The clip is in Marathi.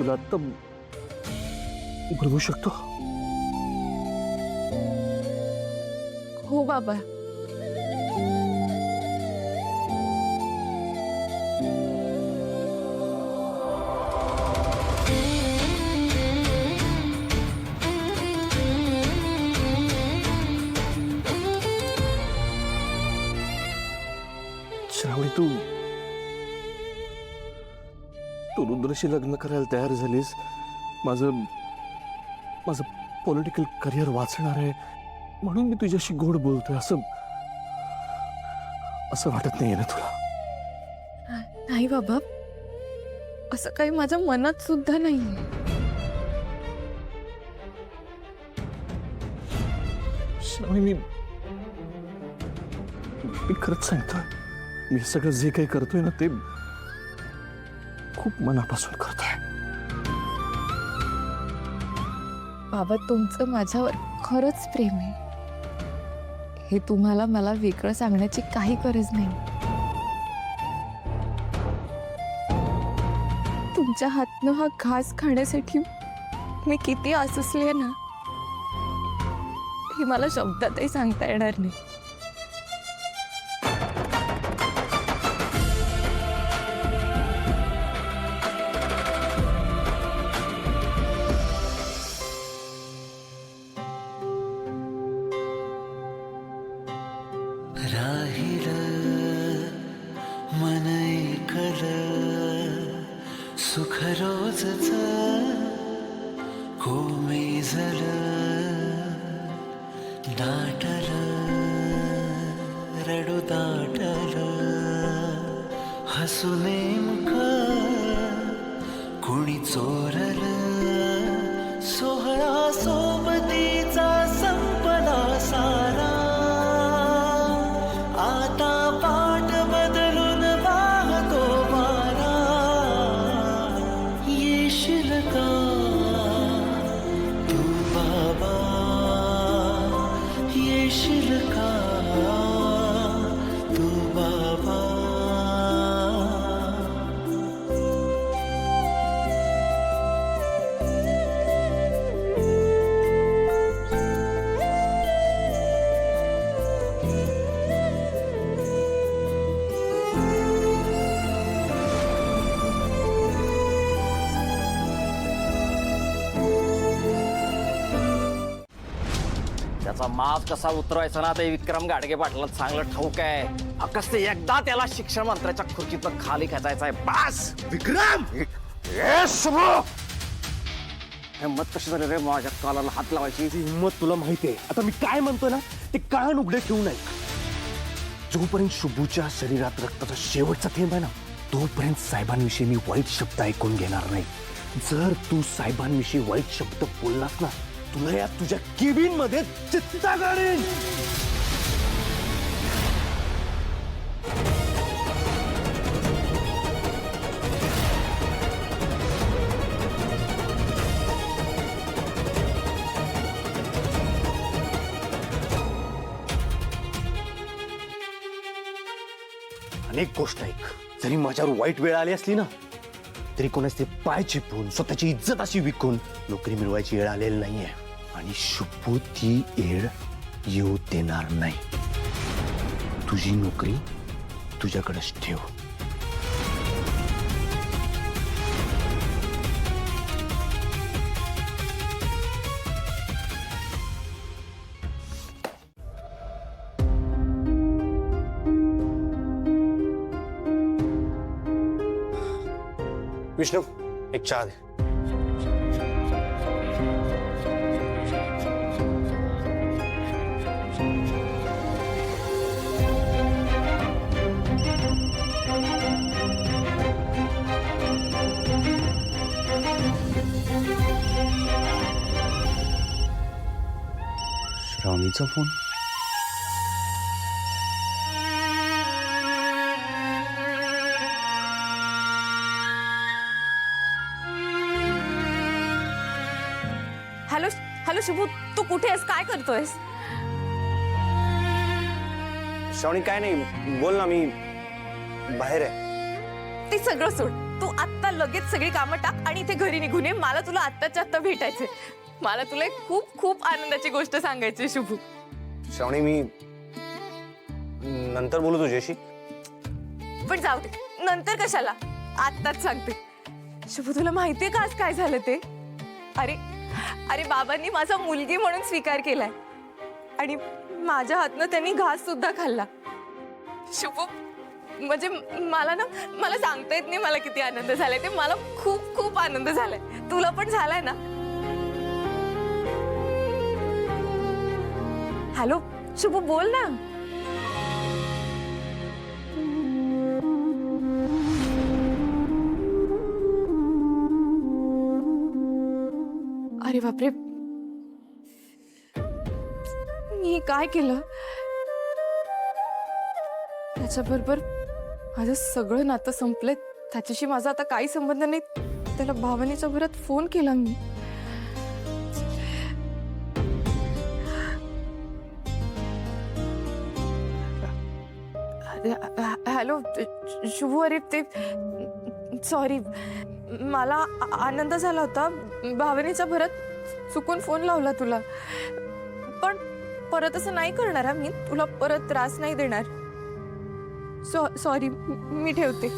तुला आता बोलवू शकतो? हो बाबा. श्रावणी, तू रुद्रशी लग्न करायला तयार झालीस. माझं पॉलिटिकल करिअर वाचणार आहे म्हणून मी तुझ्याशी गोड बोलतोय, असं वाटत नाहीये ना तुला? नाही बाबा, असं काही माझ्या मनात सुद्धा नाही. श्रावणी, मी खरंच सांगतोय, मी सगळं जे काही करतोय ना ते खूप मनापासून करतोय. बाबा, तुमचं माझ्यावर खरंच प्रेम आहे हे तुम्हाला मला वेगळं सांगण्याची काही गरज नाही. तुमच्या हातनं हा घास खाण्यासाठी मी किती आसुसले ना हे मला शब्दातही सांगता येणार नाही. राहिल मन एकल सुख रोजच कोमेजल दाटल रडू दाटल हसू नेमक कुणी चोरल सोहळा सोबतीचा संपला सारा आता पाठ बदलून वाहतो वारा येशील का तू बाबा येशील का तू बाबा त्याचा माप कसा उतरवायचा ना ते विक्रम गाडगे पाटलाला चांगलं ठाऊक आहे. अकस ते एकदा त्याला शिक्षण मंत्र्याच्या खुर्चीतून खाली खेचायचा आहे. बास विक्रम, हिंमत कशी झाली रे माझ्या कालाला हात लावायची? हिंमत तुला माहिती आहे. आता मी काय म्हणतोय ना ते कान उघडे ठेवू नये. जोपर्यंत शुभूच्या शरीरात रक्ताचा शेवटचा थेंब आहे ना तोपर्यंत साहेबांविषयी मी वाईट शब्द ऐकून घेणार नाही. जर तू साहेबांविषयी वाईट शब्द बोललास ना तुला या तुझ्या केबिन मध्ये चित्ता काढीन. अनेक गोष्ट ऐक, जरी माझ्यावर वाईट वेळ आली असली ना तरी कोणाचे पाय चिपून स्वतःची इज्जत अशी विकून नोकरी मिळवायची वेळ आलेली नाहीये. आणि शुभू ती वेळ येऊ देणार नाही. तुझी नोकरी तुझ्याकडेच ठेव. विष्णू, एक चहा दे. श्रावणीचा फोन. हॅलो हॅलो शुभू, तू कुठे आहेस? काय करतोयस? श्रावणी, काय नाही, बोल ना, मी बाहेर आहे. ते सगळं सोड. तू आत्ता लगेच सगळी कामं टाक आणि इथे घरी निघून ये. मला तुला आत्ताच्या आत्ता भेटायचंय. मला तुला एक खूप खूप आनंदाची गोष्ट सांगायची शुभू. श्रावणी, मी नंतर बोलू तुझ्याशी. पण जाऊ दे, नंतर कशाला, आत्ताच सांगते. शुभू, तुला माहितीये का आज काय झालं ते? अरे अरे बाबांनी माझा मुलगी म्हणून स्वीकार केलाय आणि माझ्या हातनं त्यांनी घास सुद्धा खाल्ला. शुभू, म्हणजे मला सांगता येत नाही मला किती आनंद झालाय ते. मला खूप खूप आनंद झालाय. तुला पण झालाय ना? हॅलो शुभू, बोल ना. अरे बापरे, मी काय केलं? त्याच्याबरोबर माझं सगळं नातं संपलंय. त्याच्याशी माझा आता काही संबंध नाही. त्याला भावनेच्या भरात फोन केला मी. हॅलो शुभू, अरे ते सॉरी, मला आनंद झाला होता. भावनेच्या भरात चुकून फोन लावला तुला. पण परत असं नाही करणार हा मी. तुला परत त्रास नाही देणार. सॉरी, मी ठेवते.